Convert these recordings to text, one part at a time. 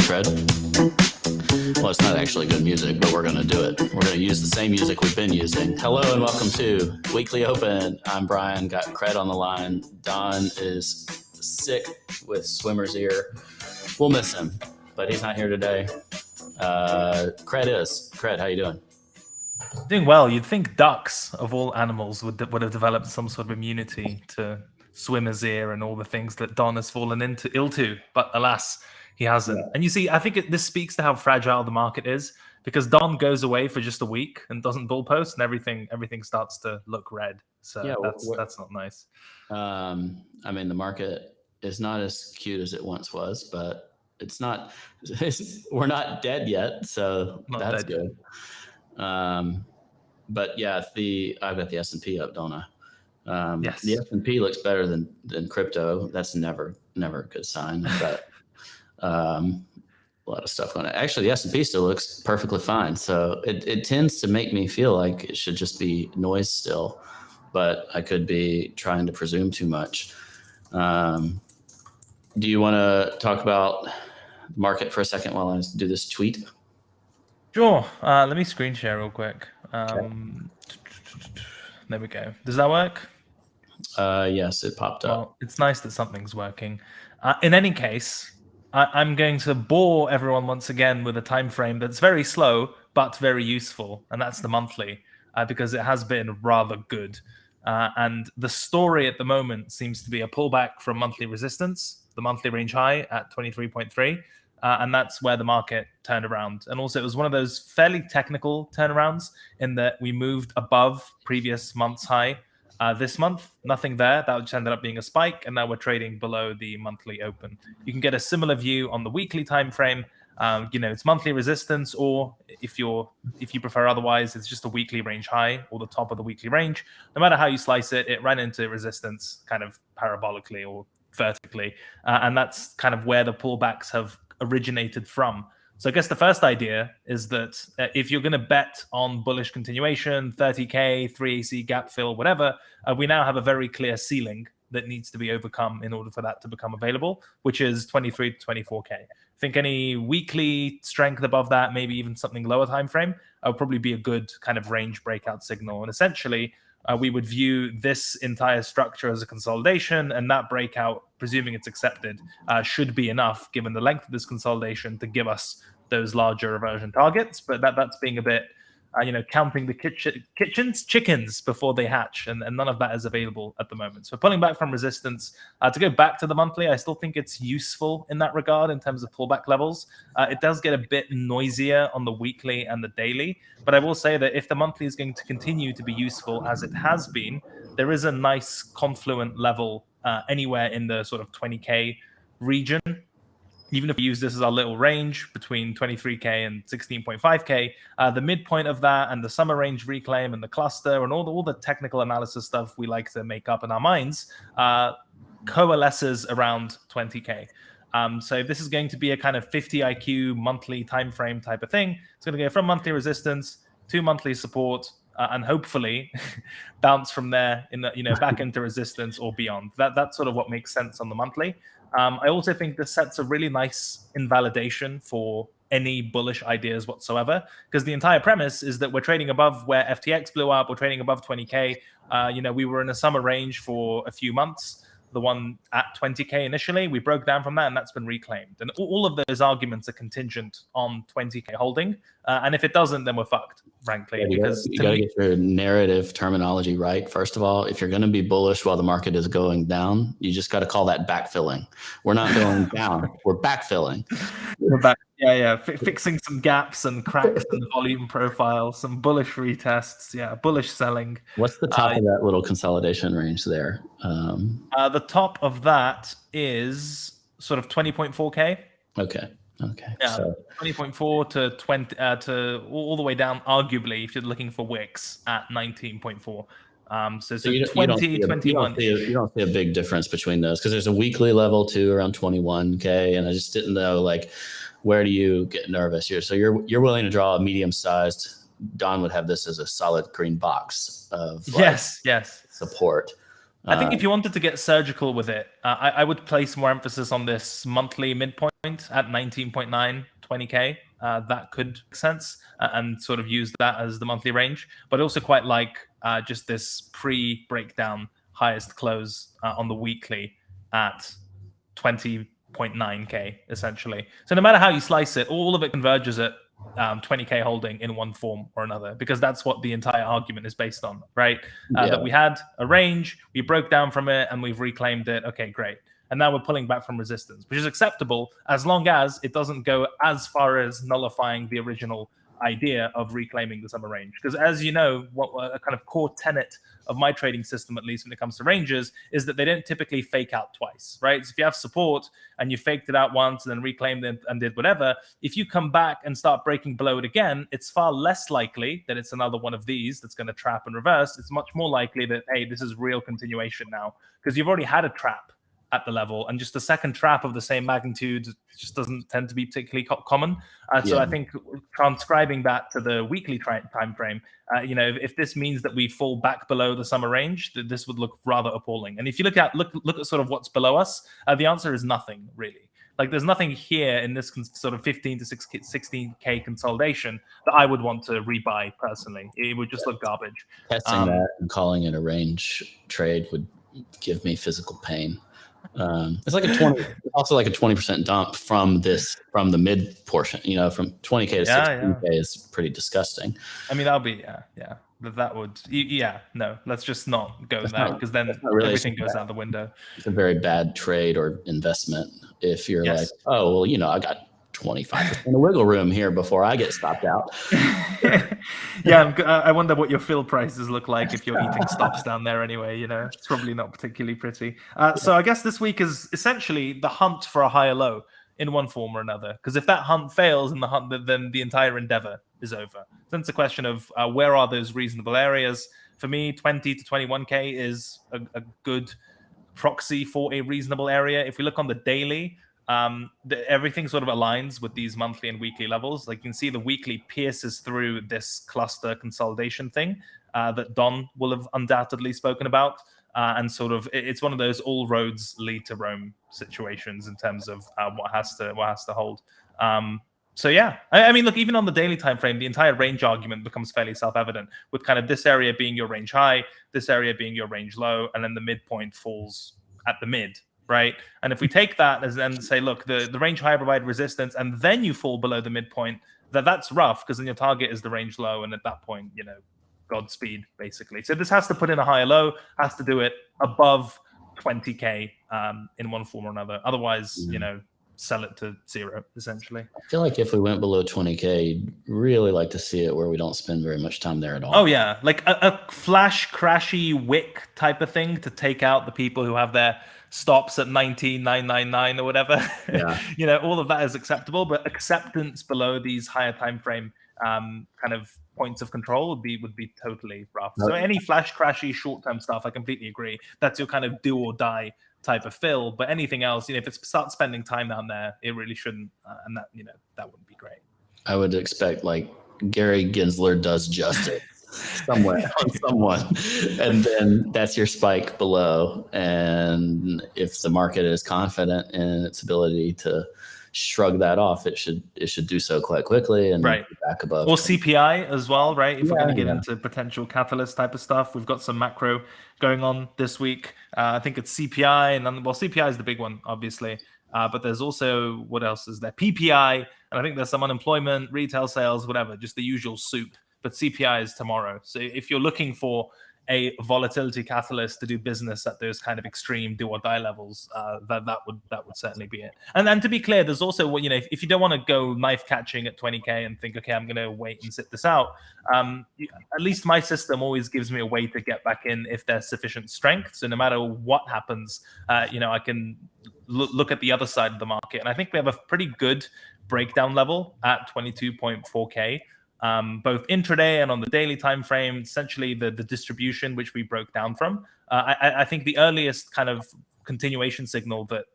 Fred? Well, it's not actually good music, but we're going to do it. We're going to use the same music we've been using. Hello and welcome to Weekly Open. I'm Brian, got Cred on the line. Don is sick with swimmer's ear. We'll miss him, but he's not here today. Cred is. Cred, how you doing? Doing well. You'd think ducks, of all animals, would have developed some sort of immunity to swimmer's ear and all the things that Don has fallen ill to, but alas, he hasn't. Yeah. And you see, I think this speaks to how fragile the market is, because Don goes away for just a week and doesn't bull post, and everything starts to look red. So yeah, that's not nice. I mean, the market is not as cute as it once was, but it's not. We're not dead yet, so that's good. But yeah, I've got the S&P up, don't I? Yes. The S&P looks better than crypto. That's never a good sign. But a lot of stuff going on. Actually, the S&P still looks perfectly fine. So it tends to make me feel like it should just be noise still, but I could be trying to presume too much. Do you want to talk about the market for a second while I do this tweet? Sure. Let me screen share real quick. Okay. There we go. Does that work? Yes, it popped up. Well, it's nice that something's working. In any case, I'm going to bore everyone once again with a time frame that's very slow but very useful, and that's the monthly, because it has been rather good. And the story at the moment seems to be a pullback from monthly resistance, the monthly range high at 23.3. And that's where the market turned around. And also, it was one of those fairly technical turnarounds in that we moved above previous month's high. This month, nothing there. That just ended up being a spike, and now we're trading below the monthly open. You can get a similar view on the weekly time frame. It's monthly resistance, or if you prefer otherwise, it's just a weekly range high or the top of the weekly range. No matter how you slice it, it ran into resistance kind of parabolically or vertically, and that's kind of where the pullbacks have originated from. So I guess the first idea is that if you're going to bet on bullish continuation, 30K, 3AC gap fill, whatever, we now have a very clear ceiling that needs to be overcome in order for that to become available, which is 23 to 24K. I think any weekly strength above that, maybe even something lower time frame, would probably be a good kind of range breakout signal. And essentially, we would view this entire structure as a consolidation, and that breakout, presuming it's accepted, should be enough, given the length of this consolidation, to give us those larger reversion targets. But that's being a bit, counting the chickens before they hatch, and none of that is available at the moment. So pulling back from resistance, to go back to the monthly, I still think it's useful in that regard in terms of pullback levels. It does get a bit noisier on the weekly and the daily, but I will say that if the monthly is going to continue to be useful as it has been, there is a nice confluent level anywhere in the sort of 20K region. Even if we use this as our little range between 23K and 16.5K, the midpoint of that and the summer range reclaim and the cluster and all the technical analysis stuff we like to make up in our minds coalesces around 20K. So this is going to be a kind of 50 IQ monthly time frame type of thing. It's going to go from monthly resistance to monthly support, and hopefully bounce from there back into resistance or beyond. That's sort of what makes sense on the monthly. I also think this sets a really nice invalidation for any bullish ideas whatsoever, because the entire premise is that we're trading above where FTX blew up. We're trading above 20K. We were in a summer range for a few months. The one at 20K initially, we broke down from that, and that's been reclaimed. And all of those arguments are contingent on 20K holding. And if it doesn't, then we're fucked, frankly. Yeah, because you got to get your narrative terminology right. First of all, if you're going to be bullish while the market is going down, you just got to call that backfilling. We're not going down. We're backfilling. We're back. Yeah. Fixing some gaps and cracks in the volume profile, some bullish retests. Yeah, bullish selling. What's the top of that little consolidation range there? The top of that is sort of 20.4K. Okay. Yeah, so 20.4 to 20 to all the way down, arguably, if you're looking for wicks at 19.4. So 20, 21. You don't see a big difference between those, because there's a weekly level too around 21K, and I just didn't know, like, where do you get nervous here? So you're willing to draw a medium-sized. Don would have this as a solid green box of yes support. I think if you wanted to get surgical with it, I would place more emphasis on this monthly midpoint at 19.9, 20K. That could make sense, and sort of use that as the monthly range. But also quite like just this pre-breakdown highest close on the weekly at 20.9K, essentially. So no matter how you slice it, all of it converges at 20K holding in one form or another, because that's what the entire argument is based on, right? That we had a range, we broke down from it, and we've reclaimed it. Okay, great. And now we're pulling back from resistance, which is acceptable as long as it doesn't go as far as nullifying the original idea of reclaiming the summer range. Because as you know, what a kind of core tenet of my trading system, at least when it comes to ranges, is that they don't typically fake out twice, right? So if you have support and you faked it out once and then reclaimed it and did whatever, if you come back and start breaking below it again, it's far less likely that it's another one of these that's going to trap and reverse. It's much more likely that, hey, this is real continuation now, because you've already had a trap at the level, and just a second trap of the same magnitude just doesn't tend to be particularly common. So I think transcribing that to the weekly time frame, if this means that we fall back below the summer range, this would look rather appalling. And if you look at sort of what's below us, the answer is nothing really. Like there's nothing here in this sort of 15 to 16K consolidation that I would want to rebuy personally. It would just look garbage. Testing that and calling it a range trade would give me physical pain. It's like also like a 20% dump from the mid portion, from 20K to 16K is pretty disgusting. I mean, that'll be, that would, no, let's just not go there, because then everything goes out the window. It's a very bad trade or investment if you're like, oh, well, I got 25% of wiggle room here before I get stopped out. I wonder what your fill prices look like if you're eating stops down there anyway. It's probably not particularly pretty. So I guess this week is essentially the hunt for a higher low in one form or another, because if that hunt fails in the hunt, then the entire endeavor is over. Then it's a question of where are those reasonable areas. For me, 20 to 21K is a good proxy for a reasonable area. If we look on the daily, everything sort of aligns with these monthly and weekly levels. Like you can see the weekly pierces through this cluster consolidation thing that Don will have undoubtedly spoken about. And sort of it's one of those all roads lead to Rome situations in terms of what has to hold. So yeah, I mean, look, even on the daily time frame, the entire range argument becomes fairly self-evident, with kind of this area being your range high, this area being your range low, and then the midpoint falls at the mid, right? And if we take that as then say, look, the range high provide resistance, and then you fall below the midpoint, that's rough, because then your target is the range low, and at that point, Godspeed, basically. So this has to put in a higher low, has to do it above 20K in one form or another. Otherwise, sell it to zero, essentially. I feel like if we went below 20K, you'd really like to see it where we don't spend very much time there at all. Oh, yeah. Like a flash crashy wick type of thing to take out the people who have their stops at 19,999 or whatever. Yeah. All of that is acceptable, but acceptance below these higher time frame kind of points of control would be totally rough. So any flash crashy short-term stuff, I completely agree. That's your kind of do or die type of fill. But anything else, if it starts spending time down there, it really shouldn't, and that that wouldn't be great. I would expect like Gary Gensler does justice somewhere on someone, and then that's your spike below. And if the market is confident in its ability to shrug that off, it should do so quite quickly and back above. Or CPI as well, right? If we're going to get into potential catalyst type of stuff, we've got some macro going on this week. I think it's CPI, and CPI is the big one, obviously. But there's also, what else is there? PPI, and I think there's some unemployment, retail sales, whatever, just the usual soup. But CPI is tomorrow. So if you're looking for a volatility catalyst to do business at those kind of extreme do or die levels, that would certainly be it. And then to be clear, there's also if you don't want to go knife catching at 20K and think, okay, I'm going to wait and sit this out. At least my system always gives me a way to get back in if there's sufficient strength. So no matter what happens, I can look at the other side of the market, and I think we have a pretty good breakdown level at 22.4K. Both intraday and on the daily time frame, essentially the distribution which we broke down from. I think the earliest kind of continuation signal that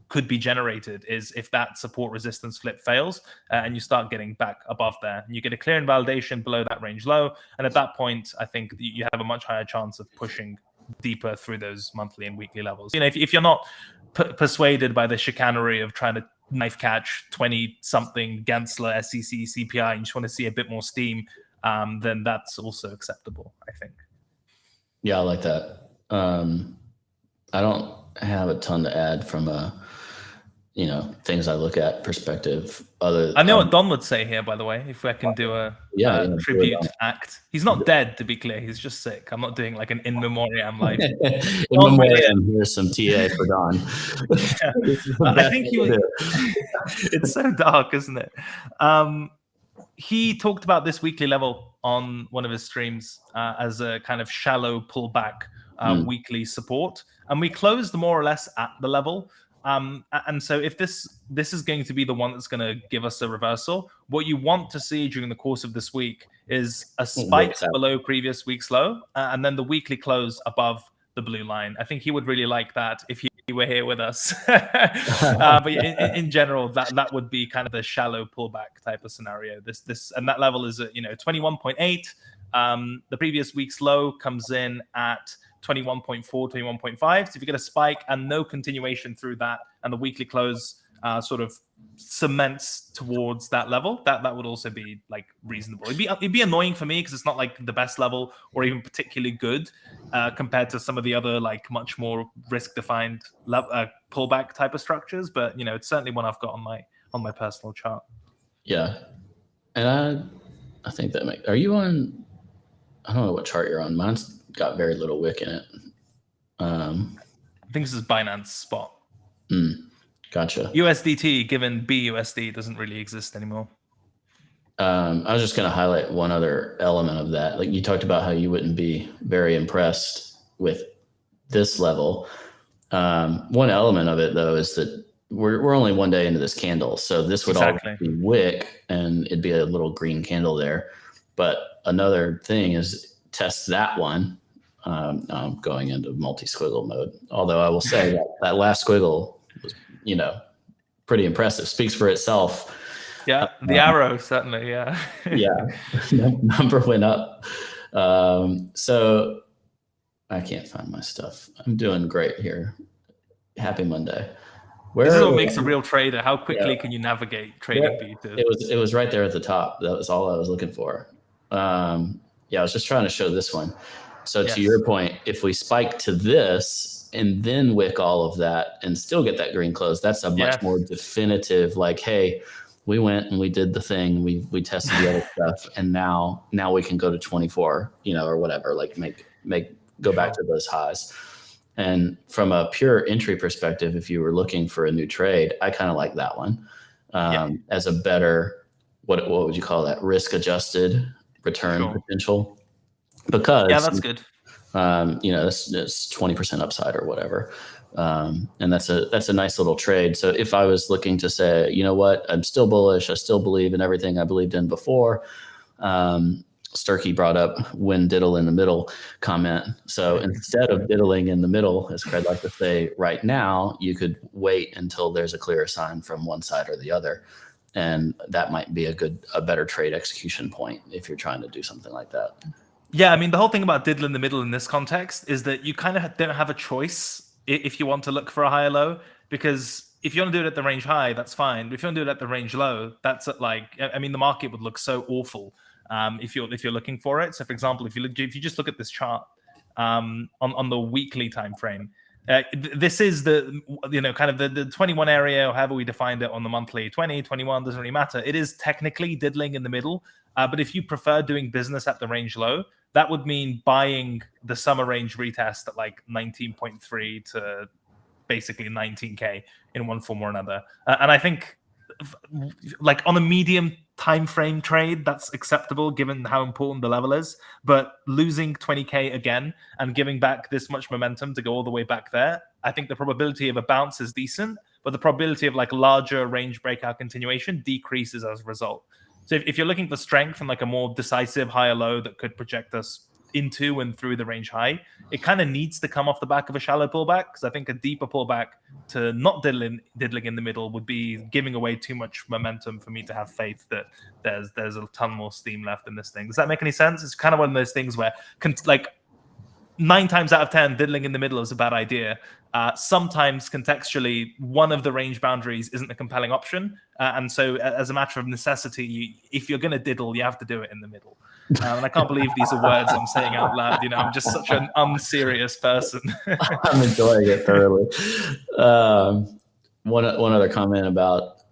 could be generated is if that support resistance flip fails and you start getting back above there. And you get a clear invalidation below that range low. And at that point, I think you have a much higher chance of pushing deeper through those monthly and weekly levels. If you're not persuaded by the chicanery of trying to knife catch 20-something Gensler, SEC, CPI, and you just want to see a bit more steam, then that's also acceptable, I think. Yeah, I like that. I don't have a ton to add from a things I look at perspective. I know what Don would say here, by the way, if I can do a tribute act. He's not dead, to be clear. He's just sick. I'm not doing like an in memoriam life. In memoriam, here's some TA for Don. I think it's so dark, isn't it? He talked about this weekly level on one of his streams as a kind of shallow pullback weekly support. And we closed more or less at the level. And so if this is going to be the one that's going to give us a reversal, what you want to see during the course of this week is a spike below previous week's low, and then the weekly close above the blue line. I think he would really like that if he were here with us. But in general, that would be kind of the shallow pullback type of scenario. This and that level is at 21.8. The previous week's low comes in at 21.4, 21.5. So if you get a spike and no continuation through that, and the weekly close sort of cements towards that level, that would also be like reasonable. It'd be annoying for me because it's not like the best level or even particularly good compared to some of the other like much more risk defined pullback type of structures. But it's certainly one I've got on my personal chart. Yeah, and I think that are you on? I don't know what chart you're on. Mine's got very little wick in it. I think this is Binance Spot. Gotcha. USDT, given BUSD, doesn't really exist anymore. I was just going to highlight one other element of that. Like you talked about how you wouldn't be very impressed with this level. One element of it, though, is that we're only one day into this candle. So this would all be wick, and it'd be a little green candle there. But another thing is test that one. I'm going into multi-squiggle mode. Although I will say that last squiggle was, pretty impressive. Speaks for itself. Yeah, the arrow certainly. Yeah. Yeah, number went up. So I can't find my stuff. I'm doing great here. Happy Monday. This is what makes a real trader. How quickly can you navigate trading betas? It was right there at the top. That was all I was looking for. I was just trying to show this one. So to your point, if we spike to this and then wick all of that and still get that green close, that's a much more definitive, like, hey, we went and we did the thing, we tested the other stuff, and now we can go to 24, or whatever, like go back to those highs. And from a pure entry perspective, if you were looking for a new trade, I kind of like that one as a better, what would you call that, risk adjusted return potential. Because that's good. It's 20% upside or whatever, and that's a nice little trade. So if I was looking to say, you know what, I'm still bullish, I still believe in everything I believed in before. Sturkey brought up when diddle in the middle comment. So instead of diddling in the middle, as Craig like to say, right now, you could wait until there's a clearer sign from one side or the other. And that might be a better trade execution point if you're trying to do something like that. Yeah, I mean, the whole thing about diddle in the middle in this context is that you kind of don't have a choice if you want to look for a higher low, because if you want to do it at the range high, that's fine. But if you want to do it at the range low, that's at the market would look so awful if you're looking for it. So, for example, if you just look at this chart on the weekly time frame, this is the kind of the 21 area, or however we defined it on the monthly. 20, 21 doesn't really matter. It is technically diddling in the middle, but if you prefer doing business at the range low, that would mean buying the summer range retest at like 19.3 to basically 19K in one form or another. And I think like on a medium time frame trade, that's acceptable given how important the level is. But losing 20K again and giving back this much momentum to go all the way back there, I think the probability of a bounce is decent, but the probability of like larger range breakout continuation decreases as a result. So if you're looking for strength and like a more decisive higher low that could project us into and through the range high, it kind of needs to come off the back of a shallow pullback, because I think a deeper pullback to not diddling in the middle would be giving away too much momentum for me to have faith that there's a ton more steam left in this thing. Does that make any sense? It's kind of one of those things where 9 times out of 10, diddling in the middle is a bad idea. Sometimes contextually, one of the range boundaries isn't a compelling option. And so as a matter of necessity, if you're going to diddle, you have to do it in the middle. And I can't believe these are words I'm saying out loud. I'm just such an unserious person. I'm enjoying it thoroughly. One other comment about,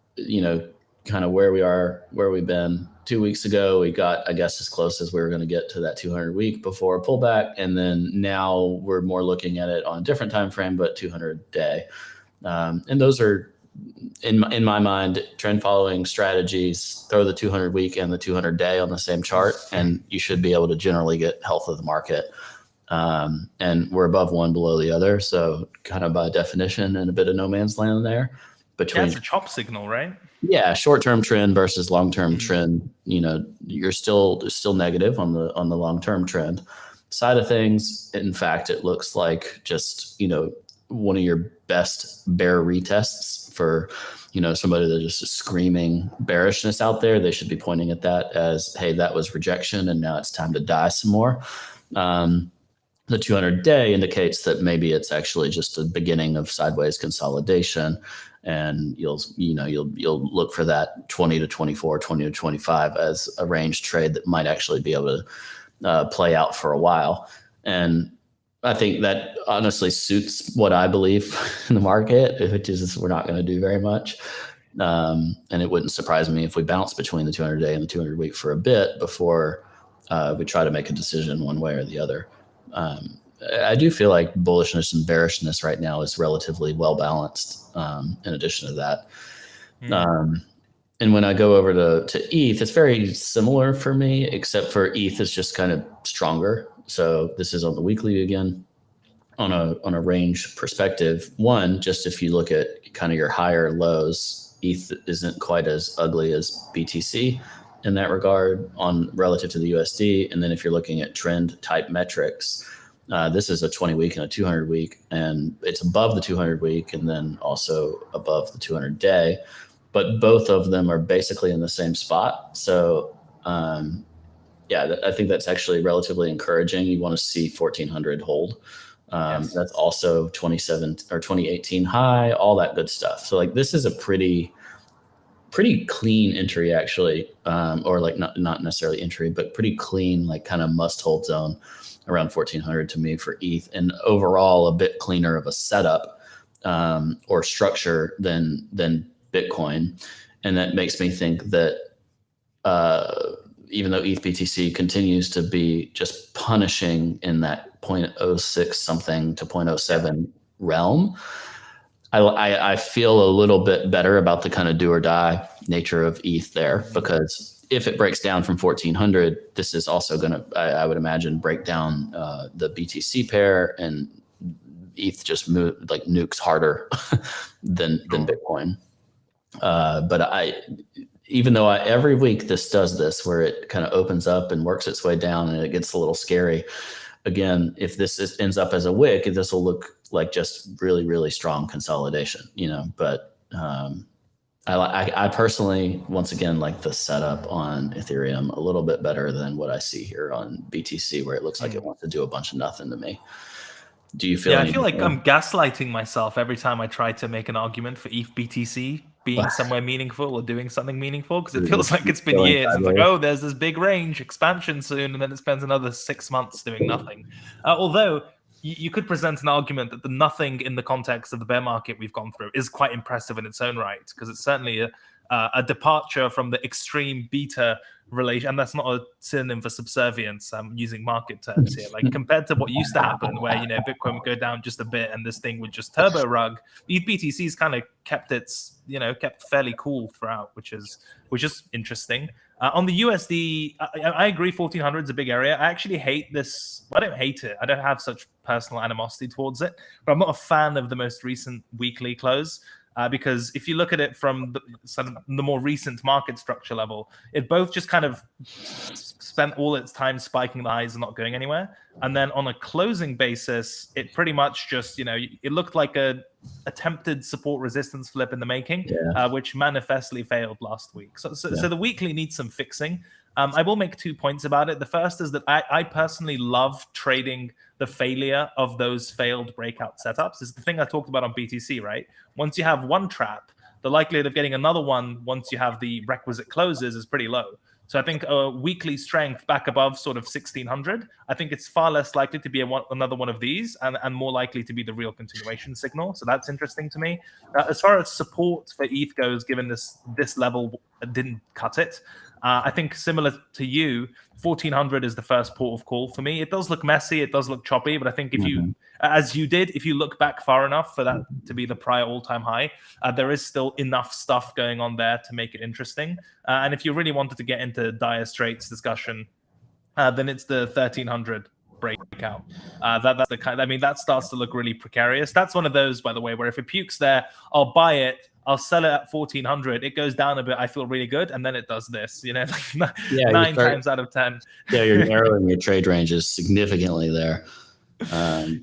kind of where we are, where we've been. 2 weeks ago, we got, I guess, as close as we were going to get to that 200 week before a pullback. And then now we're more looking at it on a different time frame, but 200 day. And those are, in my mind, trend following strategies. Throw the 200 week and the 200 day on the same chart, and you should be able to generally get health of the market. And we're above one, below the other. So kind of by definition, and a bit of no man's land there. Between, it's a chop signal, right? Yeah, short-term trend versus long-term trend. You're still negative on the long-term trend side of things. In fact, it looks like just one of your best bear retests for somebody that just is screaming bearishness out there. They should be pointing at that as, hey, that was rejection, and now it's time to die some more. The 200 day indicates that maybe it's actually just the beginning of sideways consolidation, and you'll look for that 20 to 24, 20 to 25 as a range trade that might actually be able to play out for a while. And I think that honestly suits what I believe in the market, which is we're not going to do very much. And it wouldn't surprise me if we bounce between the 200 day and the 200 week for a bit before we try to make a decision one way or the other. I do feel like bullishness and bearishness right now is relatively well balanced. In addition to that, and when I go over to ETH, it's very similar for me, except for ETH is just kind of stronger. So this is on the weekly again, on a range perspective. One, just if you look at kind of your higher lows, ETH isn't quite as ugly as BTC in that regard on relative to the USD. And then if you're looking at trend type metrics, this is a 20 week and a 200 week, and it's above the 200 week and then also above the 200 day, but both of them are basically in the same spot. So I think that's actually relatively encouraging. You want to see 1400 hold. Yes. That's also 2018 high, all that good stuff. So like this is a pretty clean entry actually, or like not necessarily entry, but pretty clean, like kind of must hold zone around 1400 to me for ETH, and overall a bit cleaner of a setup or structure than Bitcoin. And that makes me think that even though ETH BTC continues to be just punishing in that 0.06 something to 0.07 realm, I feel a little bit better about the kind of do or die nature of ETH there, because if it breaks down from 1400, this is also going to, I would imagine, break down the BTC pair, and ETH just nukes harder than Bitcoin. But even though every week this does this, where it kind of opens up and works its way down and it gets a little scary. Again, if this ends up as a wick, this will look like just really, really strong consolidation, but I personally, once again, like the setup on Ethereum a little bit better than what I see here on BTC, where it looks like it wants to do a bunch of nothing to me. Do you feel? Yeah, I feel like I'm gaslighting myself every time I try to make an argument for ETH BTC being somewhere meaningful or doing something meaningful, because it feels like it's been years. It's like, oh, there's this big range expansion soon, and then it spends another 6 months doing nothing. Although you could present an argument that the nothing in the context of the bear market we've gone through is quite impressive in its own right, because it's certainly a departure from the extreme beta relation, and that's not a synonym for subservience. I'm using market terms here. Like compared to what used to happen, where Bitcoin would go down just a bit and this thing would just turbo rug, BTC's kind of kept kept fairly cool throughout, which is interesting. On the USD, I agree 1400 is a big area. I actually hate this. I don't hate it. I don't have such personal animosity towards it, but I'm not a fan of the most recent weekly close. Because if you look at it from the more recent market structure level, it both just kind of spent all its time spiking the highs and not going anywhere. And then on a closing basis, it pretty much just, it looked like a attempted support resistance flip in the making, which manifestly failed last week. So the weekly needs some fixing. I will make 2 points about it. The first is that I personally love trading the failure of those failed breakout setups. It's the thing I talked about on BTC, right? Once you have one trap, the likelihood of getting another one once you have the requisite closes is pretty low. So I think a weekly strength back above sort of 1600, I think it's far less likely to be another one of these and more likely to be the real continuation signal. So that's interesting to me. As far as support for ETH goes, given this level didn't cut it, I think similar to you, 1400 is the first port of call for me. It does look messy, it does look choppy, but I think if you, as you did, if you look back far enough for that to be the prior all-time high, there is still enough stuff going on there to make it interesting. And if you really wanted to get into dire straits discussion, then it's the 1300 breakout. That's the kind. I mean, that starts to look really precarious. That's one of those, by the way, where if it pukes there, I'll buy it. I'll sell it at 1400. It goes down a bit. I feel really good, and then it does this. Nine times out of 10. Yeah, you're narrowing your trade ranges significantly there.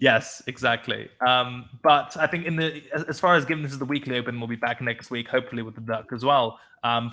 Yes, exactly. But I think as far as given this is the weekly open, we'll be back next week, hopefully with the duck as well.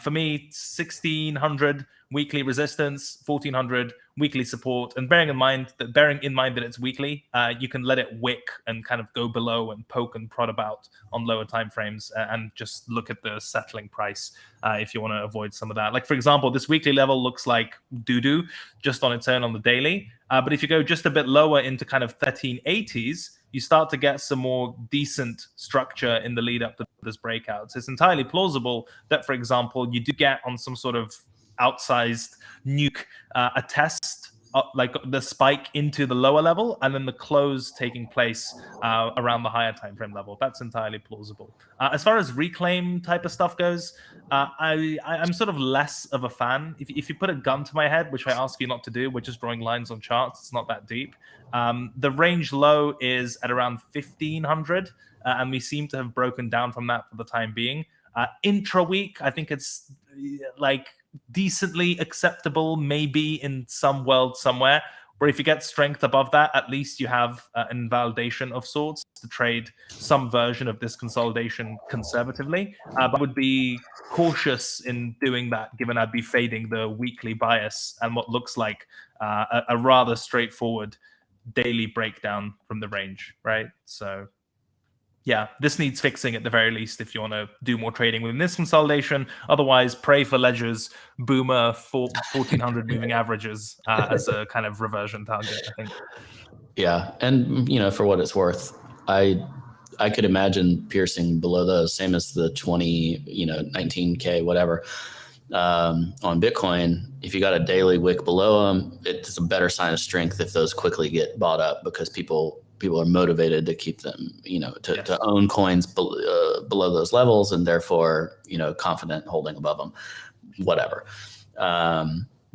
For me, 1600 weekly resistance, 1400 weekly support, and bearing in mind that it's weekly, you can let it wick and kind of go below and poke and prod about on lower time frames and just look at the settling price if you want to avoid some of that. Like, for example, this weekly level looks like doo-doo just on its own on the daily. But if you go just a bit lower into kind of 1380s, you start to get some more decent structure in the lead up to this breakout. So it's entirely plausible that, for example, you do get on some sort of outsized nuke a test like the spike into the lower level and then the close taking place around the higher time frame level. That's entirely plausible. As far as reclaim type of stuff goes, I'm sort of less of a fan. If you put a gun to my head, which I ask you not to do, we're just drawing lines on charts, it's not that deep. The range low is at around 1500, and we seem to have broken down from that for the time being. Intra-week, I think it's like decently acceptable, maybe in some world somewhere, where if you get strength above that, at least you have an invalidation of sorts to trade some version of this consolidation conservatively. But I would be cautious in doing that, given I'd be fading the weekly bias and what looks like a rather straightforward daily breakdown from the range, right? So yeah, this needs fixing at the very least if you want to do more trading within this consolidation. Otherwise, pray for Ledger's boomer 1400 moving averages as a kind of reversion target, I think. Yeah, and for what it's worth, I could imagine piercing below those, same as the 20, 19K, whatever, on Bitcoin. If you got a daily wick below them, it's a better sign of strength if those quickly get bought up because people are motivated to keep them, to own coins below those levels and therefore, confident holding above them, whatever.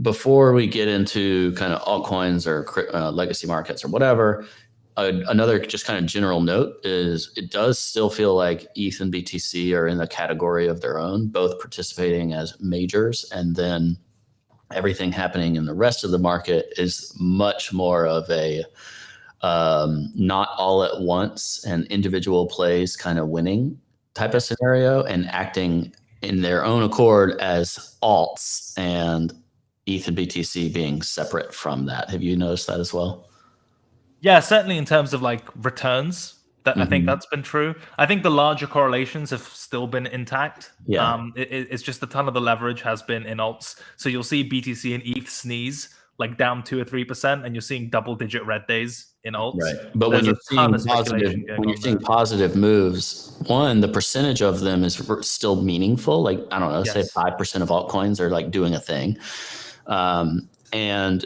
Before we get into kind of altcoins or legacy markets or whatever, another just kind of general note is it does still feel like ETH and BTC are in the category of their own, both participating as majors, and then everything happening in the rest of the market is much more of a not all at once and individual plays kind of winning type of scenario and acting in their own accord as alts, and ETH and BTC being separate from that. Have you noticed that as well? Yeah, certainly in terms of like returns, I think that's been true. I think the larger correlations have still been intact. Yeah. It's just a ton of the leverage has been in alts. So you'll see BTC and ETH sneeze like down 2 or 3%, and you're seeing double-digit red days in alts. Right. But when you're seeing positive moves, the percentage of them is still meaningful. Like, I don't know, say 5% of altcoins are like doing a thing. And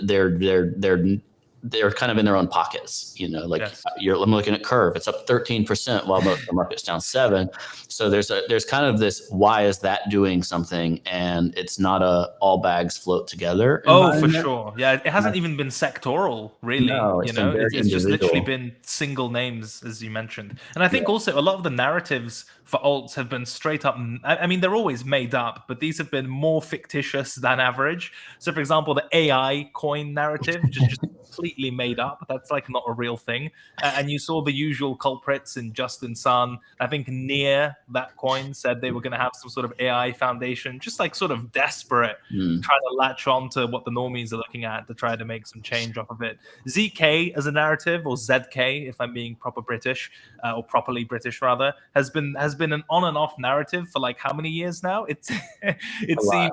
they're kind of in their own pockets, I'm looking at Curve, it's up 13% while most of the market's down 7%. So there's kind of this, why is that doing something? And it's not all bags float together. Oh, for sure. Yeah. It hasn't even been sectoral, really. No, it's just literally been single names, as you mentioned. And I think also a lot of the narratives for alts have been straight up. I mean, they're always made up, but these have been more fictitious than average. So for example, the AI coin narrative just completely made up. That's like not a real thing. And you saw the usual culprits in Justin Sun. I think near that coin said they were going to have some sort of AI foundation, just like sort of desperate, trying to latch on to what the normies are looking at to try to make some change off of it. ZK as a narrative, or ZK, if I'm being proper British, or properly British rather, has been an on and off narrative for like how many years now? It seems.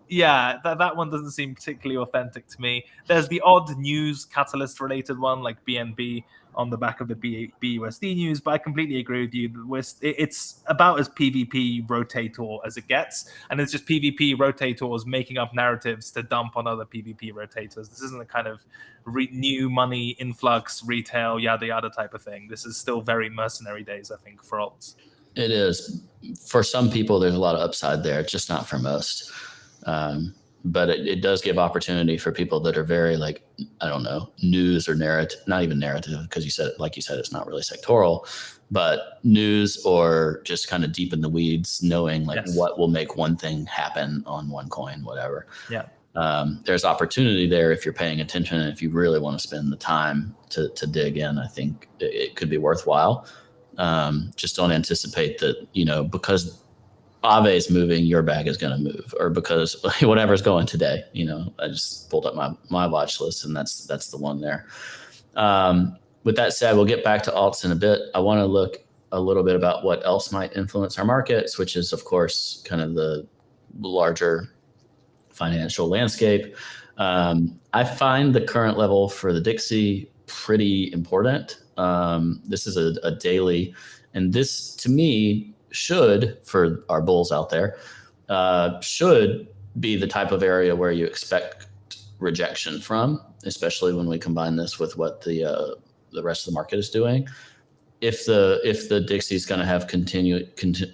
Yeah, that one doesn't seem particularly authentic to me. There's the odd news catalyst related one like BNB on the back of the BUSD news, but I completely agree with you. It's about as PvP rotator as it gets, and it's just PvP rotators making up narratives to dump on other PvP rotators. This isn't a kind of new money influx, retail, yada yada type of thing. This is still very mercenary days, I think, for alts. It is. For some people, there's a lot of upside there. It's just not for most. But it does give opportunity for people that are very like, I don't know, news or narrative, not even narrative, because you said, it's not really sectoral, but news or just kind of deep in the weeds, knowing like what will make one thing happen on one coin, whatever. Yeah. There's opportunity there if you're paying attention and if you really want to spend the time to dig in. I think it could be worthwhile. Just don't anticipate that, because Aave is moving, your bag is going to move, or because whatever's going today. I just pulled up my watch list, and that's the one there. With that said, we'll get back to alts in a bit. I want to look a little bit about what else might influence our markets, which is, of course, kind of the larger financial landscape. I find the current level for the Dixie pretty important. This is a daily, and this to me should, for our bulls out there, should be the type of area where you expect rejection from, especially when we combine this with what the rest of the market is doing. If the Dixie's going to have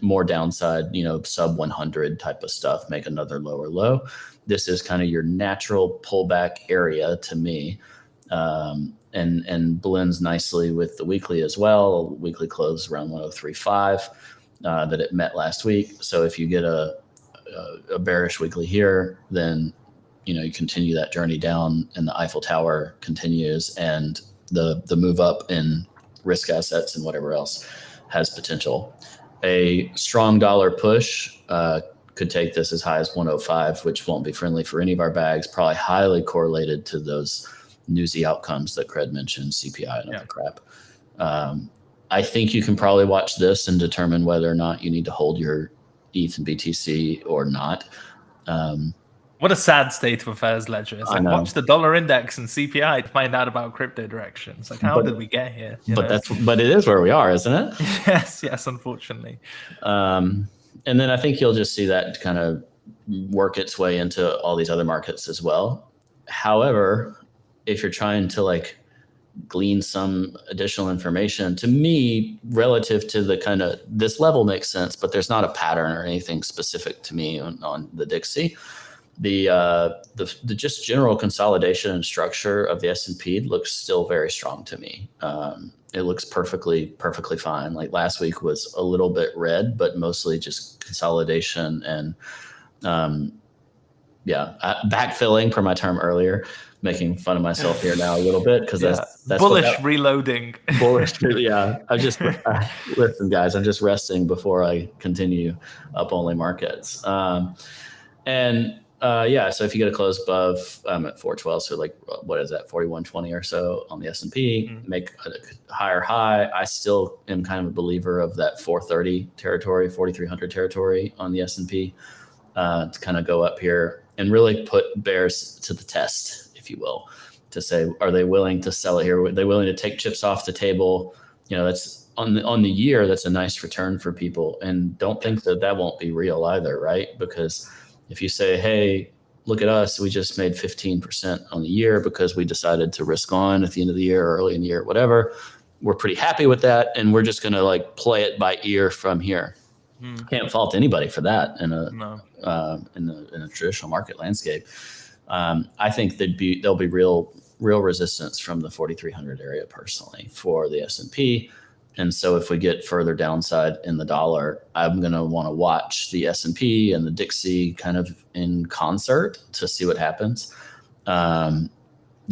more downside, sub 100 type of stuff, make another lower low, this is kind of your natural pullback area to me. And blends nicely with the weekly as well. Weekly close around 103.5 that it met last week. So if you get a bearish weekly here, then you continue that journey down, and the Eiffel Tower continues, and the move up in risk assets and whatever else has potential. A strong dollar push could take this as high as 105, which won't be friendly for any of our bags. Probably highly correlated to those newsy outcomes that Cred mentioned, CPI and other crap. I think you can probably watch this and determine whether or not you need to hold your ETH and BTC or not. What a sad state of affairs, Ledger. It's like, watch the dollar index and CPI to find out about crypto direction. It's like, how did we get here? But it is where we are, isn't it? Yes, unfortunately. And then I think you'll just see that kind of work its way into all these other markets as well. However, if you're trying to glean some additional information, to me, relative to the kind of this level makes sense, but there's not a pattern or anything specific to me on the Dixie. The just general consolidation and structure of the S&P looks still very strong to me. It looks perfectly fine. Like last week was a little bit red, but mostly just consolidation and backfilling, per my term earlier. Making fun of myself here now a little bit because that's bullish reloading. Bullish, yeah. Listen, guys. I'm just resting before I continue up only markets. So if you get a close above, I'm at 412. So what is that? 4120 or so on the S&P. Make a higher high. I still am kind of a believer of that 430 territory, 4300 territory on the S&P to kind of go up here and really put bears to the test, if you will, to say, are they willing to sell it here? Are they willing to take chips off the table? That's on the year. That's a nice return for people. And don't think that won't be real either, right? Because if you say, hey, look at us, we just made 15% on the year because we decided to risk on at the end of the year or early in the year, whatever, we're pretty happy with that. And we're just going to play it by ear from here. Can't fault anybody for that in a traditional market landscape. I think there'll be real resistance from the 4,300 area personally for the S&P. And so if we get further downside in the dollar, I'm going to want to watch the S&P and the Dixie kind of in concert to see what happens.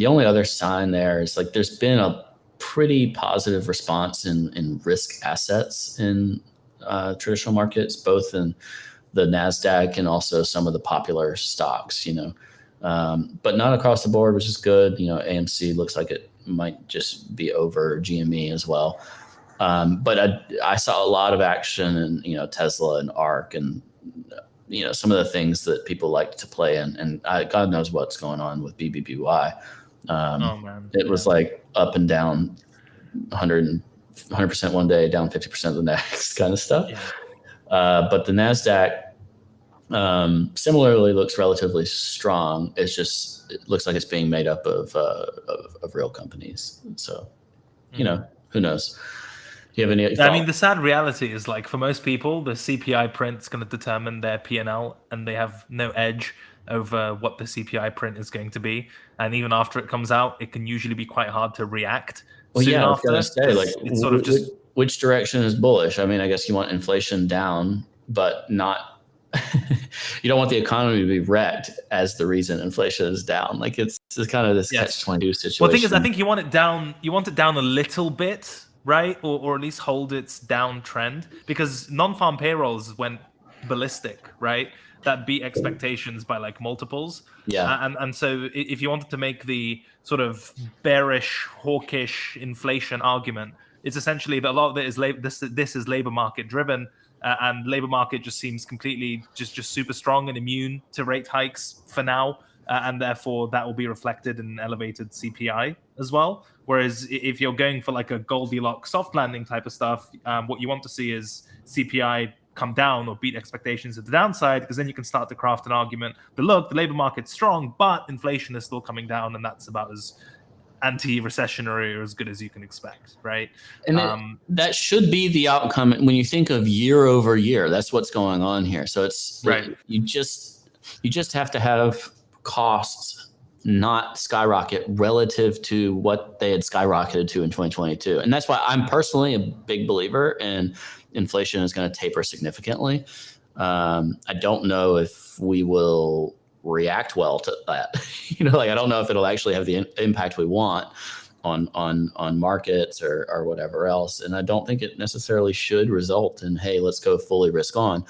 The only other sign there is like there's been a pretty positive response in risk assets in traditional markets, both in the NASDAQ and also some of the popular stocks, but not across the board, which is good. AMC looks like it might just be over GME as well. But I saw a lot of action in, Tesla and ARK and, some of the things that people like to play in. And God knows what's going on with BBBY. Oh man, it was like up and down 100% one day, down 50% the next kind of stuff. Yeah. But the NASDAQ similarly looks relatively strong. It looks like it's being made up of real companies. So, who knows? Do you have any thoughts? I mean, the sad reality is like for most people, the CPI print is going to determine their P&L, and they have no edge over what the CPI print is going to be. And even after it comes out, it can usually be quite hard to react. Well, soon yeah, I was after, gonna say, like, it's sort of just which direction is bullish? I mean, I guess you want inflation down, but not. You don't want the economy to be wrecked as the reason inflation is down. Like it's kind of this catch-22 situation. Well, the thing is, I think you want it down. You want it down a little bit, right? Or at least hold its downtrend, because non-farm payrolls went ballistic, right? That beat expectations by like multiples. Yeah. And so if you wanted to make the sort of bearish, hawkish inflation argument, it's essentially that a lot of it is this is labor market driven. And labor market just seems completely just super strong and immune to rate hikes for now, and therefore that will be reflected in elevated CPI as well. Whereas if you're going for like a Goldilocks soft landing type of stuff, what you want to see is CPI come down or beat expectations at the downside, because then you can start to craft an argument that look, the labor market's strong, but inflation is still coming down, and that's about as anti-recessionary or as good as you can expect, right? And that should be the outcome when you think of year over year. That's what's going on here. So you just have to have costs not skyrocket relative to what they had skyrocketed to in 2022. And that's why I'm personally a big believer in inflation is going to taper significantly. I don't know if we will react well to that. I don't know if it'll actually have the impact we want on markets or whatever else. And I don't think it necessarily should result in, hey, let's go fully risk on.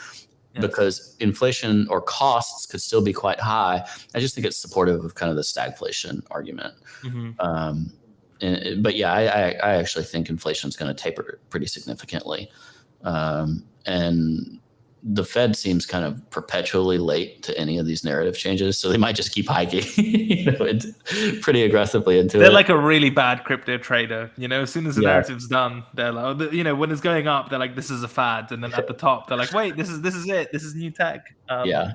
Yes. Because inflation or costs could still be quite high. I just think it's supportive of kind of the stagflation argument. But yeah, I actually think inflation is going to taper pretty significantly. And the Fed seems kind of perpetually late to any of these narrative changes, so they might just keep hiking, pretty aggressively into it. They're like a really bad crypto trader. As soon as the narrative's done, they're like, when it's going up, they're like, this is a fad, and then at the top, they're like, wait, this is it. This is new tech. Yeah.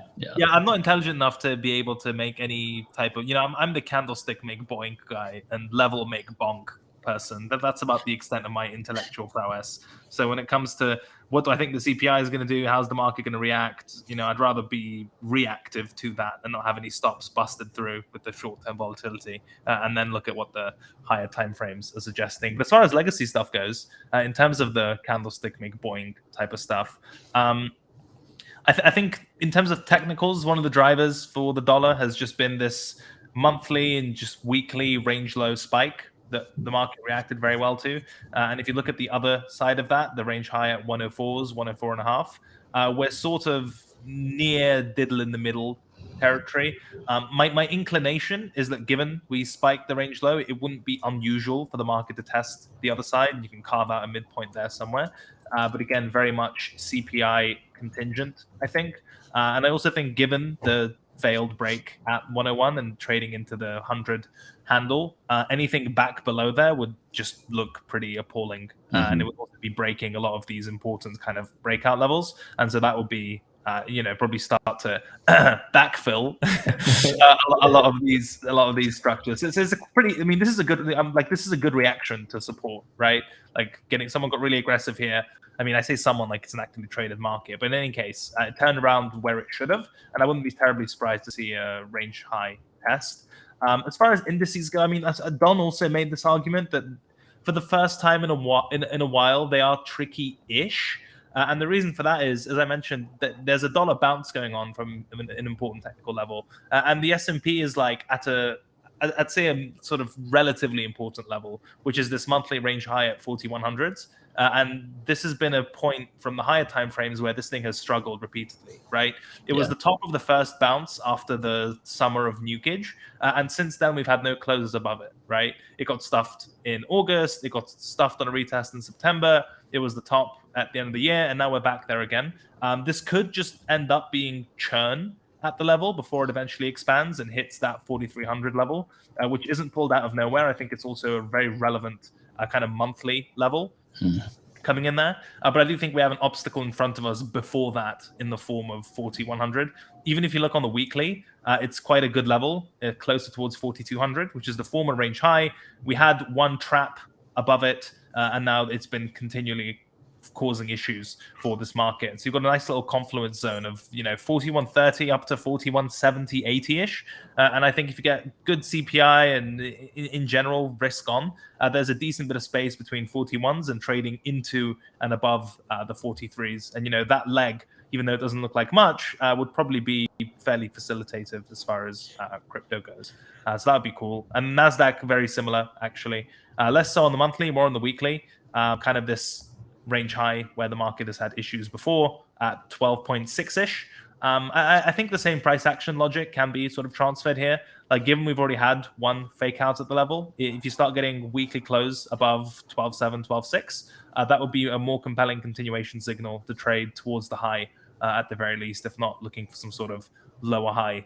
I'm not intelligent enough to be able to make any type of, I'm the candlestick make boink guy and level make bonk person. That's about the extent of my intellectual prowess. So when it comes to what do I think the CPI is going to do, how's the market going to react, I'd rather be reactive to that and not have any stops busted through with the short-term volatility, and then look at what the higher timeframes are suggesting. But as far as legacy stuff goes, in terms of the candlestick make boing type of stuff, I think in terms of technicals, one of the drivers for the dollar has just been this monthly and just weekly range low spike that the market reacted very well to. And if you look at the other side of that, the range high at 104s, 104.5, we're sort of near diddle in the middle territory. My inclination is that given we spiked the range low, it wouldn't be unusual for the market to test the other side, and you can carve out a midpoint there somewhere. But again, very much CPI contingent, I think. And I also think given the failed break at 101 and trading into the 100 handle, anything back below there would just look pretty appalling. And it would also be breaking a lot of these important kind of breakout levels. And so that would be, probably start to backfill a lot of these structures. It's a pretty, this is a good, this is a good reaction to support, right? Like someone got really aggressive here. I say someone like it's an actively traded market, but in any case, it turned around where it should have, and I wouldn't be terribly surprised to see a range high test. As far as indices go, Don also made this argument that for the first time in a while, they are tricky-ish. And the reason for that is, as I mentioned, that there's a dollar bounce going on from an important technical level, and the S&P is like at I'd say a sort of relatively important level, which is this monthly range high at 4100s. And this has been a point from the higher time frames where this thing has struggled repeatedly, right? It was the top of the first bounce after the summer of nukage, and since then we've had no closes above it, right? It got stuffed in August, it got stuffed on a retest in September, it was the top at the end of the year, and now we're back there again. This could just end up being churn at the level before it eventually expands and hits that 4300 level, which isn't pulled out of nowhere. I think it's also a very relevant kind of monthly level coming in there. But I do think we have an obstacle in front of us before that in the form of 4100. Even if you look on the weekly, it's quite a good level, closer towards 4200, which is the former range high. We had one trap above it, and now it's been continually causing issues for this market. So you've got a nice little confluence zone of 4130 up to 4170, 80-ish. And I think if you get good CPI and in general risk on, there's a decent bit of space between 41s and trading into and above the 43s. And that leg, even though it doesn't look like much, would probably be fairly facilitative as far as crypto goes. So that would be cool. And NASDAQ, very similar, actually. Less so on the monthly, more on the weekly. Kind of this range high where the market has had issues before at 12.6-ish. I think the same price action logic can be sort of transferred here. Like, given we've already had one fake out at the level, if you start getting weekly close above 12.7, 12.6, that would be a more compelling continuation signal to trade towards the high at the very least, if not looking for some sort of lower high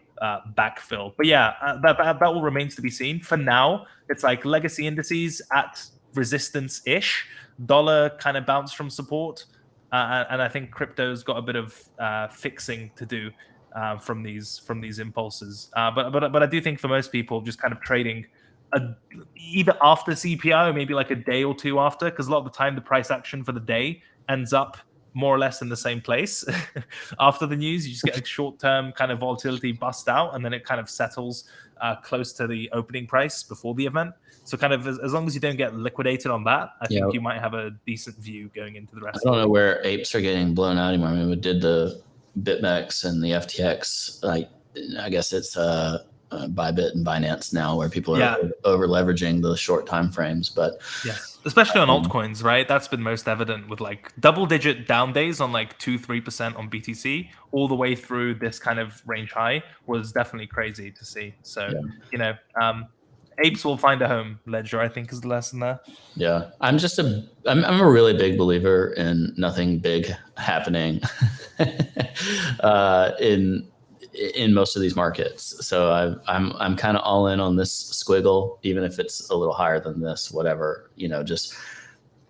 backfill. But yeah, that all remains to be seen. For now, it's like legacy indices at resistance-ish. Dollar kind of bounced from support, and I think crypto's got a bit of fixing to do from these impulses. But I do think for most people, just kind of trading either after CPI or maybe like a day or two after, because a lot of the time the price action for the day ends up more or less in the same place. After the news, you just get a short-term kind of volatility bust out, and then it kind of settles close to the opening price before the event. So kind of as long as you don't get liquidated on that, I think you might have a decent view going into the rest. I don't know where apes are getting blown out anymore. I mean, we did the BitMEX and the FTX. Like, I guess it's Bybit and Binance now, where people are over leveraging the short time frames. But yes, especially on altcoins, right? That's been most evident with like double-digit down days on like 2-3% on BTC, all the way through this kind of range high was definitely crazy to see. So apes will find a home, Ledger, I think, is the lesson there. Yeah, I'm a really big believer in nothing big happening in most of these markets. So I'm kind of all in on this squiggle, even if it's a little higher than this, whatever, just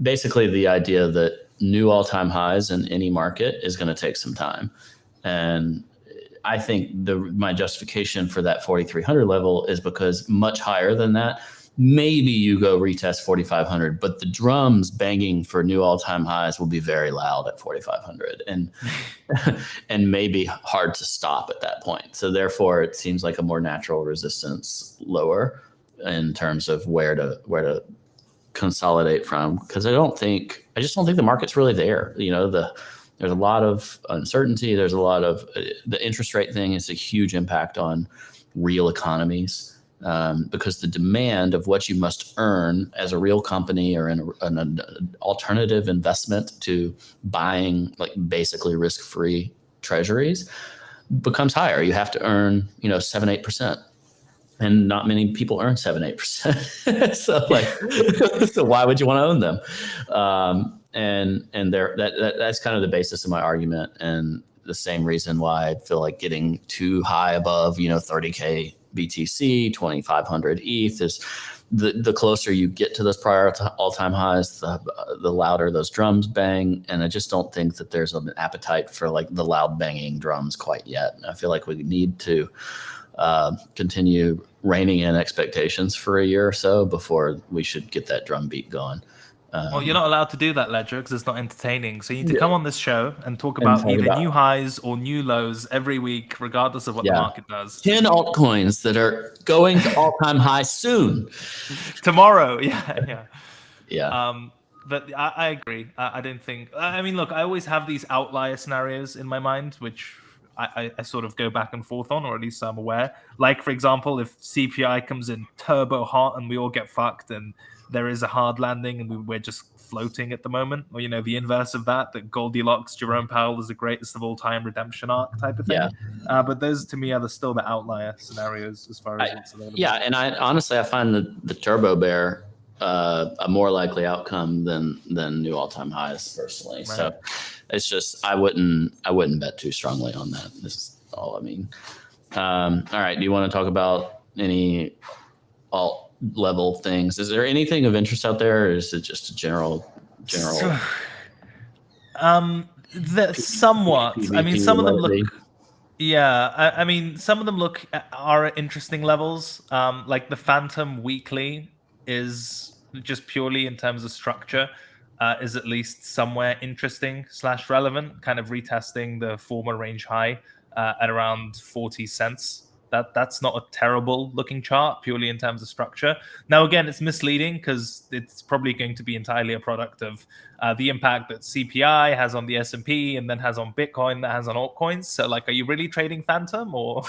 basically the idea that new all-time highs in any market is going to take some time. And I think my justification for that 4,300 level is because much higher than that, maybe you go retest 4,500, but the drums banging for new all-time highs will be very loud at 4,500 and maybe hard to stop at that point. So therefore, it seems like a more natural resistance lower in terms of where to consolidate from. Because I just don't think the market's really there. There's a lot of uncertainty. There's a lot of the interest rate thing is a huge impact on real economies because the demand of what you must earn as a real company or in an alternative investment to buying like basically risk-free treasuries becomes higher. You have to earn 7-8%. And not many people earn 7-8%. So why would you want to own them? And that's kind of the basis of my argument, and the same reason why I feel like getting too high above 30K BTC, 2,500 ETH is the closer you get to those prior all-time highs, the louder those drums bang. And I just don't think that there's an appetite for like the loud banging drums quite yet. I feel like we need to continue reining in expectations for a year or so before we should get that drum beat going. Well, you're not allowed to do that, Ledger, because it's not entertaining. So you need to come on this show and talk about either new highs or new lows every week, regardless of what the market does. 10 altcoins that are going to all-time high soon. Tomorrow, yeah. But I agree. I don't think. I mean, look, I always have these outlier scenarios in my mind, which I sort of go back and forth on, or at least I'm aware. Like, for example, if CPI comes in turbo hot and we all get fucked and there is a hard landing and we're just floating at the moment, or, the inverse of that Goldilocks, Jerome Powell is the greatest of all time redemption arc type of Yeah. thing. But those to me are still the outlier scenarios as far as what's available. Yeah, and I honestly find the turbo bear a more likely outcome than new all-time highs personally. Right. So it's just I wouldn't bet too strongly on that. This is all I mean. All right, do you want to talk about any alt level things? Is there anything of interest out there, or is it just a general? Somewhat. I mean, some of them look. Yeah, I mean, some of them are at interesting levels. Like the Phantom weekly is just purely in terms of structure, is at least somewhere interesting / relevant. Kind of retesting the former range high at around 40 cents. That's not a terrible looking chart purely in terms of structure. Now, again, it's misleading because it's probably going to be entirely a product of the impact that CPI has on the S&P and then has on Bitcoin, that has on altcoins. So, like, are you really trading Phantom, or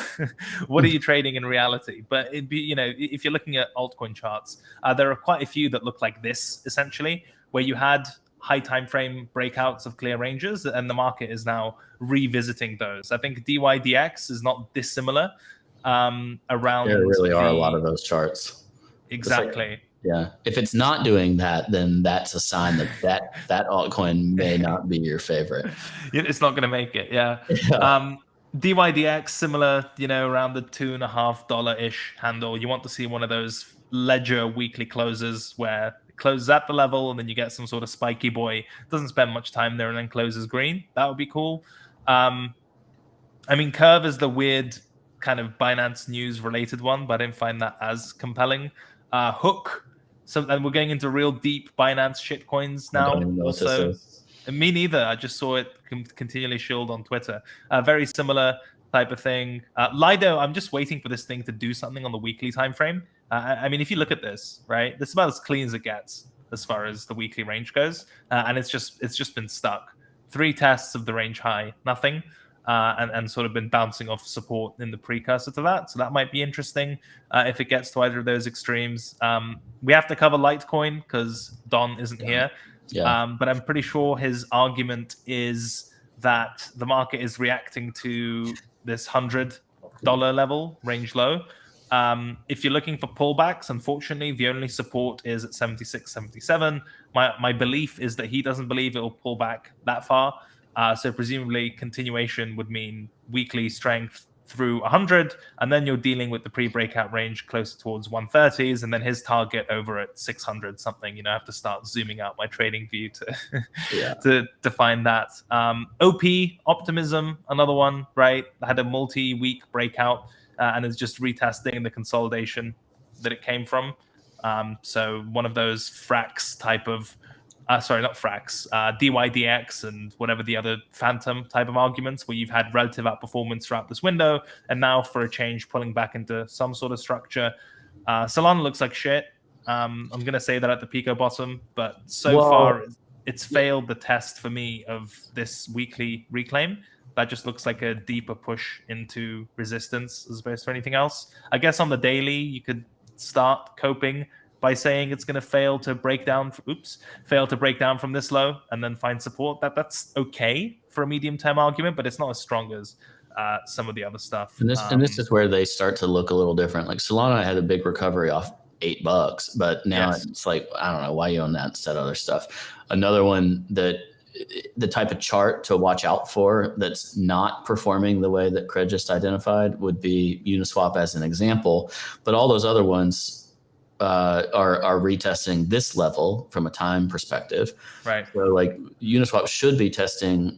what are you trading in reality? But if you're looking at altcoin charts, there are quite a few that look like this, essentially, where you had high time frame breakouts of clear ranges, and the market is now revisiting those. I think DYDX is not dissimilar. Around there really are a lot of those charts. Exactly. Yeah, if it's not doing that, then that's a sign that altcoin may not be your favorite. It's not going to make it. Yeah. DYDX similar, around the $2.50 ish handle. You want to see one of those ledger weekly closes where it closes at the level and then you get some sort of spiky boy, doesn't spend much time there and then closes green. That would be cool. I mean, Curve is the weird kind of Binance news related one, but I didn't find that as compelling. Hook. So, and we're getting into real deep Binance shitcoins now. Also, me neither. I just saw it continually shilled on Twitter. Very similar type of thing. Lido, I'm just waiting for this thing to do something on the weekly time frame. I mean, if you look at this, right, this is about as clean as it gets as far as the weekly range goes, and it's just been stuck. 3 tests of the range high, nothing. And sort of been bouncing off support in the precursor to that. So that might be interesting if it gets to either of those extremes. We have to cover Litecoin because Don isn't here. Yeah. But I'm pretty sure his argument is that the market is reacting to this $100 level range low. If you're looking for pullbacks, unfortunately, the only support is at 76, 77. My belief is that he doesn't believe it will pull back that far. So presumably continuation would mean weekly strength through 100, and then you're dealing with the pre-breakout range closer towards 130s, and then his target over at 600 something. I have to start zooming out my trading view to find that. OP Optimism, another one, right? Had a multi-week breakout and is just retesting the consolidation that it came from. So one of those Frax type of not Frax, DYDX and whatever the other Phantom type of arguments where you've had relative outperformance throughout this window, and now for a change pulling back into some sort of structure. Solana looks like shit. I'm going to say that at the Pico bottom, but so far it's failed the test for me of this weekly reclaim. That just looks like a deeper push into resistance as opposed to anything else. I guess on the daily, you could start coping by saying it's going to fail to break down from this low and then find support. That's okay for a medium-term argument, but it's not as strong as some of the other stuff. And this is where they start to look a little different. Like Solana had a big recovery off $8, but now it's like, I don't know why you own that instead of other stuff. Another one that the type of chart to watch out for that's not performing the way that Craig just identified would be Uniswap as an example, but all those other ones are retesting this level from a time perspective. Right. So like Uniswap should be retesting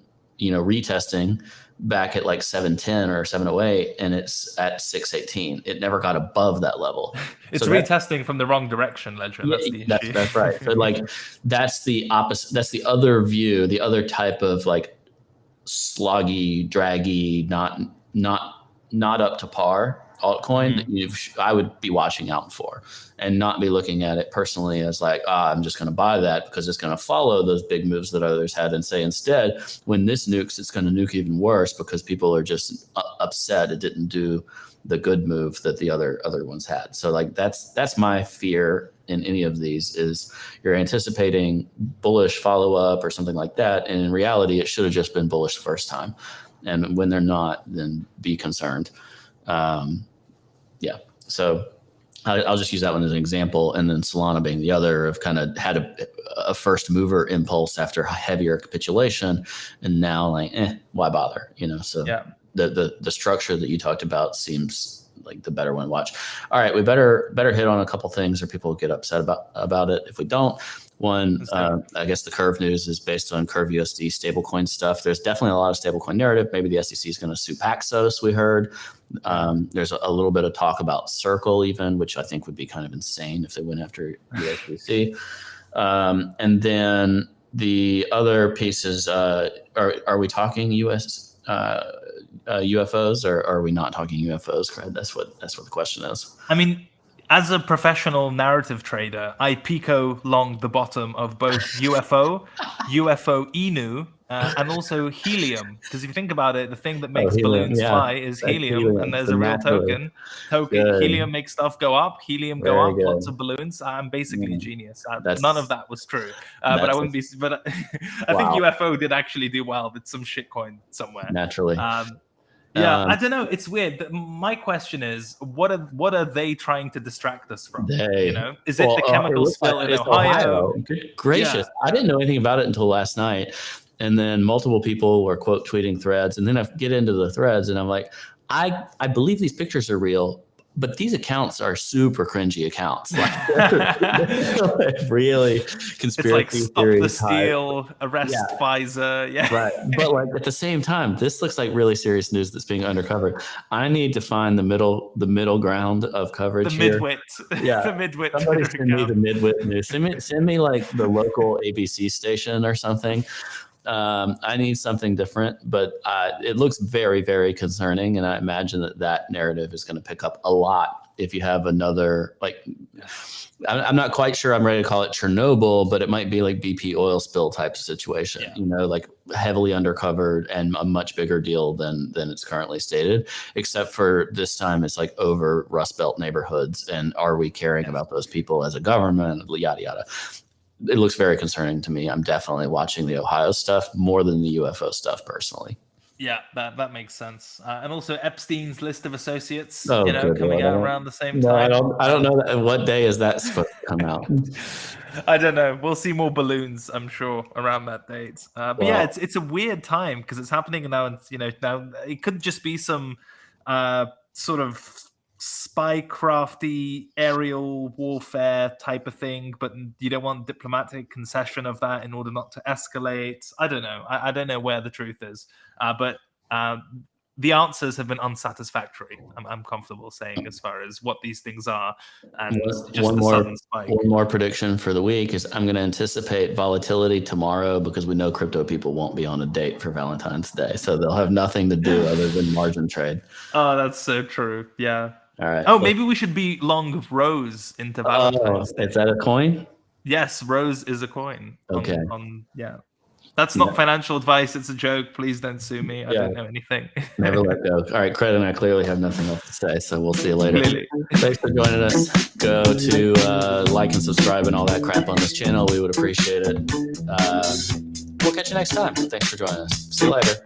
back at like 710 or 708, and it's at 618. It never got above that level. It's retesting from the wrong direction, Ledger. That's the issue. That's right. So like that's the opposite. That's the other view, the other type of like sloggy, draggy, not not up to par altcoin that I would be watching out for, and not be looking at it personally as like, I'm just going to buy that because it's going to follow those big moves that others had, and say instead, when this nukes, it's going to nuke even worse because people are just upset it didn't do the good move that the other ones had. So like that's my fear in any of these, is you're anticipating bullish follow up or something like that, and in reality, it should have just been bullish the first time. And when they're not, then be concerned. Yeah. So I'll just use that one as an example. And then Solana being the other, of kind of had a first mover impulse after heavier capitulation. And now like, why bother? So the structure that you talked about seems like the better one to watch. All right. We better hit on a couple things or people will get upset about it if we don't. One, I guess the Curve news is based on Curve USD stablecoin stuff. There's definitely a lot of stablecoin narrative. Maybe the SEC is going to sue Paxos, we heard. There's a little bit of talk about Circle even, which I think would be kind of insane if they went after USDC. And then the other pieces, are we talking US UFOs, or are we not talking UFOs, Craig? That's what the question is. I mean, as a professional narrative trader, I pico long the bottom of both UFO Inu, and also helium. Because if you think about it, the thing that makes balloons fly is helium, and there's a real token. Helium makes stuff go up, lots of balloons. I'm basically a genius. None of that was true, but I wouldn't be. But I think UFO did actually do well with some shitcoin somewhere. Naturally. I don't know. It's weird. My question is, what are they trying to distract us from? Is it the chemical spill in Ohio? Good gracious. I didn't know anything about it until last night. And then multiple people were quote tweeting threads. And then I get into the threads and I'm like, I believe these pictures are real, but these accounts are super cringy accounts. Like, really conspiracy it's like theory. Stop the Steal, arrest Pfizer. Yeah. Right. But like at the same time, this looks like really serious news that's being undercovered. I need to find the middle ground of coverage here. Midwit. Yeah. The midwit. Somebody send me the midwit news. Send me like the local ABC station or something. I need something different, but it looks very, very concerning. And I imagine that narrative is going to pick up a lot if you have another, like, I'm not quite sure I'm ready to call it Chernobyl, but it might be like BP oil spill type situation, like heavily undercovered and a much bigger deal than it's currently stated, except for this time it's like over Rust Belt neighborhoods. And are we caring about those people as a government, yada, yada. It looks very concerning to me. I'm definitely watching the Ohio stuff more than the UFO stuff personally. Yeah, that makes sense. And also Epstein's list of associates, coming out around the same time. I don't know what day is that supposed to come out. I don't know. We'll see more balloons, I'm sure, around that date. But it's a weird time because it's happening now, and now it could just be some sort of spy-crafty aerial warfare type of thing, but you don't want diplomatic concession of that in order not to escalate. I don't know. I don't know where the truth is, but the answers have been unsatisfactory. I'm comfortable saying, as far as what these things are, and one more prediction for the week is I'm going to anticipate volatility tomorrow because we know crypto people won't be on a date for Valentine's Day, so they'll have nothing to do other than margin trade. Oh, that's so true. Yeah. All right. Oh, maybe we should be long Rose into Valentine's Day. Is that a coin? Yes, Rose is a coin. Okay. That's not financial advice. It's a joke. Please don't sue me. I don't know anything. Never let go. All right, Cred and I clearly have nothing else to say, so we'll see you later. Clearly. Thanks for joining us. Go to like and subscribe and all that crap on this channel. We would appreciate it. We'll catch you next time. Thanks for joining us. See you later.